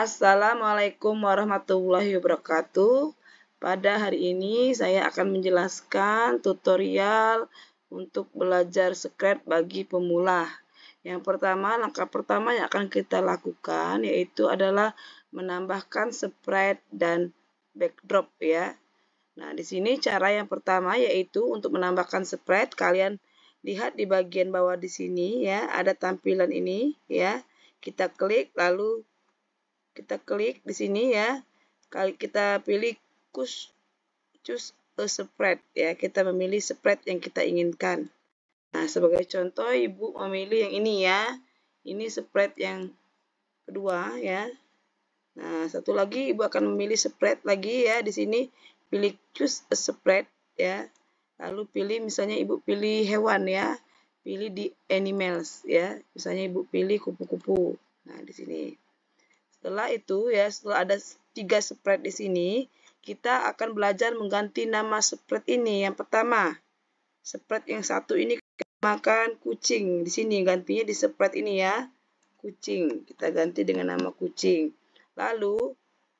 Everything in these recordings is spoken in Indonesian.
Assalamualaikum warahmatullahi wabarakatuh. Pada hari ini saya akan menjelaskan tutorial untuk belajar Scratch bagi pemula. Yang pertama, langkah pertama yang akan kita lakukan yaitu adalah menambahkan sprite dan backdrop ya. Nah, di sini cara yang pertama yaitu untuk menambahkan sprite, kalian lihat di bagian bawah di sini ya, ada tampilan ini ya. Kita klik lalu kita klik di sini ya. Kita pilih choose a sprite ya. Kita memilih sprite yang kita inginkan. Nah, sebagai contoh Ibu memilih yang ini ya. Ini sprite yang kedua ya. Nah, satu lagi Ibu akan memilih sprite lagi ya. Di sini pilih choose a sprite ya. Lalu pilih misalnya Ibu pilih hewan ya. Pilih di animals ya. Misalnya Ibu pilih kupu-kupu. Nah, di sini. Setelah itu ya, setelah ada 3 sprite di sini, kita akan belajar mengganti nama sprite ini. Yang pertama, sprite yang satu ini kita namakan kucing. Di sini gantinya di sprite ini ya, kucing. Kita ganti dengan nama kucing. Lalu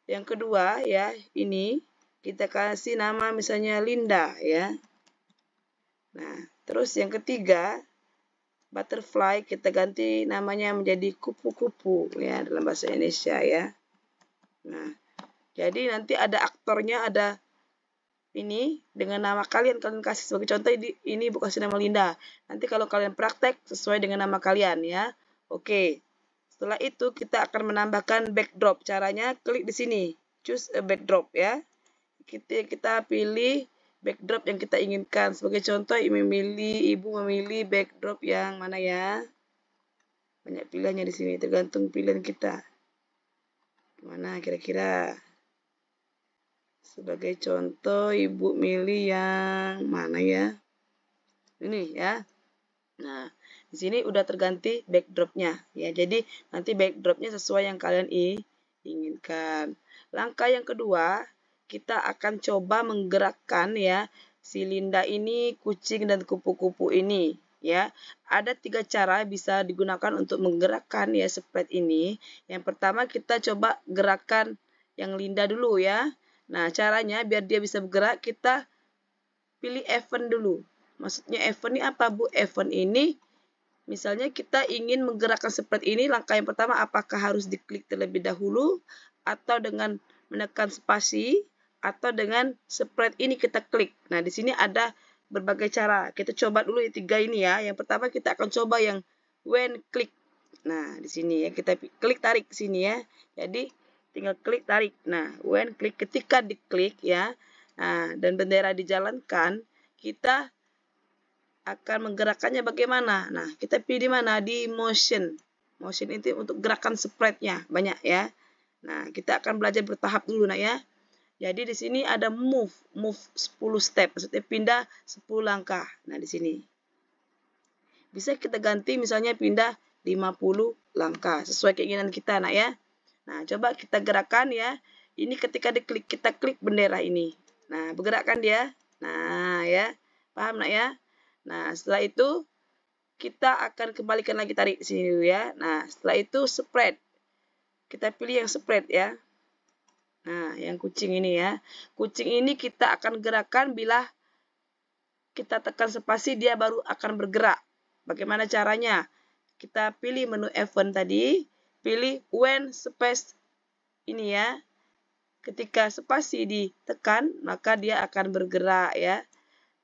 yang kedua ya, ini kita kasih nama misalnya Linda ya. Nah, terus yang ketiga, butterfly kita ganti namanya menjadi kupu-kupu ya dalam bahasa Indonesia ya. Nah, jadi nanti ada aktornya, ada ini dengan nama kalian kasih sebagai contoh ini bukan kasih nama Linda. Nanti kalau kalian praktek sesuai dengan nama kalian ya. Oke. Setelah itu kita akan menambahkan backdrop. Caranya klik di sini, choose a backdrop ya. Kita pilih backdrop yang kita inginkan. Sebagai contoh, Ibu memilih backdrop yang mana ya? Banyak pilihannya di sini, tergantung pilihan kita. Mana kira-kira? Sebagai contoh, Ibu milih yang mana ya? Ini ya. Nah, di sini udah terganti backdropnya ya. Jadi nanti backdropnya sesuai yang kalian inginkan. Langkah yang kedua, kita akan coba menggerakkan ya si Linda ini, kucing dan kupu-kupu ini ya. Ada 3 cara bisa digunakan untuk menggerakkan ya sprite ini. Yang pertama kita coba gerakan yang Linda dulu ya. Nah, caranya biar dia bisa bergerak kita pilih event dulu. Maksudnya event ini apa, Bu? Event ini misalnya kita ingin menggerakkan sprite ini, langkah yang pertama apakah harus diklik terlebih dahulu atau dengan menekan spasi atau dengan sprite ini kita klik. Nah, di sini ada berbagai cara. Kita coba dulu yang 3 ini ya. Yang pertama kita akan coba yang when click. Nah, di sini ya kita klik tarik ke sini ya. Jadi tinggal klik tarik. Nah, when click ketika diklik ya. Nah, dan bendera dijalankan, kita akan menggerakkannya bagaimana? Nah, kita pilih di mana? Di motion. Motion itu untuk gerakan sprite-nya banyak ya. Nah, kita akan belajar bertahap dulu nak ya. Jadi di sini ada move 10 step, maksudnya pindah 10 langkah. Nah, di sini. Bisa kita ganti misalnya pindah 50 langkah sesuai keinginan kita nak ya. Nah, coba kita gerakan ya. Ini ketika diklik, kita klik bendera ini. Nah, bergerakkan dia. Nah, ya. Paham nak ya? Nah, setelah itu kita akan kembalikan lagi tarik sini dulu ya. Nah, setelah itu spread. Kita pilih yang spread ya. Nah, yang kucing ini ya. Kucing ini kita akan gerakkan bila kita tekan spasi dia baru akan bergerak. Bagaimana caranya? Kita pilih menu event tadi, pilih when space ini ya. Ketika spasi ditekan, maka dia akan bergerak ya.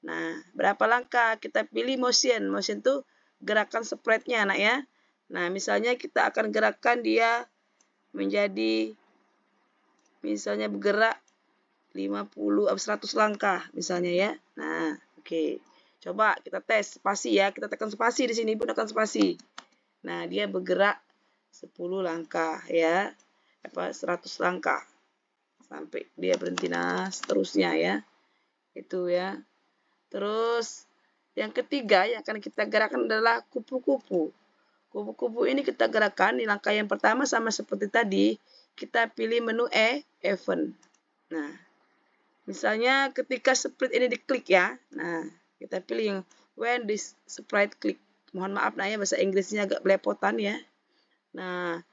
Nah, berapa langkah? Kita pilih motion. Motion itu gerakan sprite-nya anak ya. Nah, misalnya kita akan gerakkan dia menjadi misalnya bergerak 50 100 langkah misalnya ya. Nah, oke. Coba kita tes spasi ya. Kita tekan spasi di sini, Ibu tekan spasi. Nah, dia bergerak 10 langkah ya. 100 langkah. Sampai dia berhenti. Nah, seterusnya ya. Itu ya. Terus yang ketiga yang akan kita gerakkan adalah kupu-kupu. Kupu-kupu ini kita gerakkan di langkah yang pertama sama seperti tadi. Kita pilih menu event. Nah, misalnya ketika sprite ini diklik ya. Nah, kita pilih yang when this sprite click. Mohon maaf nah ya bahasa Inggrisnya agak belepotan ya. Nah,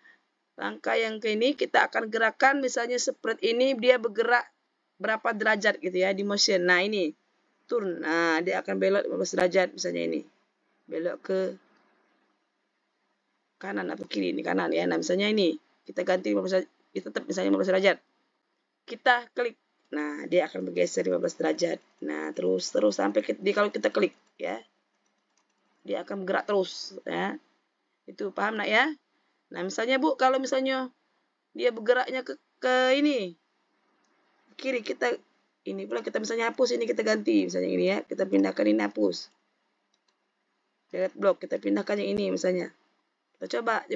Langkah yang ke ini kita akan gerakkan misalnya spread ini dia bergerak berapa derajat gitu ya di motion. Nah ini turn. Nah dia akan belok 15 derajat misalnya ini. Belok ke kanan atau kiri, ini kanan ya. Nah misalnya ini kita ganti 15 derajat, tetap misalnya 15 derajat. Kita klik. Nah dia akan bergeser 15 derajat. Nah terus sampai kalau kita klik ya. Dia akan bergerak terus ya. Itu paham nak ya? Nah, misalnya Bu, kalau misalnya dia bergeraknya ke ini kiri, kita ini pula kita misalnya hapus ini, kita ganti misalnya ini ya, kita pindahkan ini, hapus delete block, kita pindahkan yang ini misalnya, kita coba.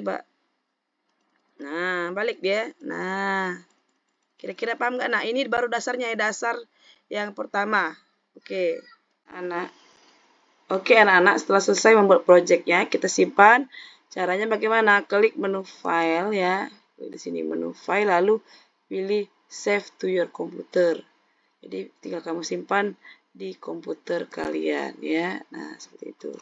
Nah balik dia. Nah kira-kira paham nggak? Nah ini baru dasarnya ya, dasar yang pertama. Oke anak-anak, setelah selesai membuat projectnya, kita simpan. Caranya bagaimana? Klik menu file ya, di sini menu file, lalu pilih save to your computer. Jadi tinggal kamu simpan di komputer kalian ya. Nah seperti itu.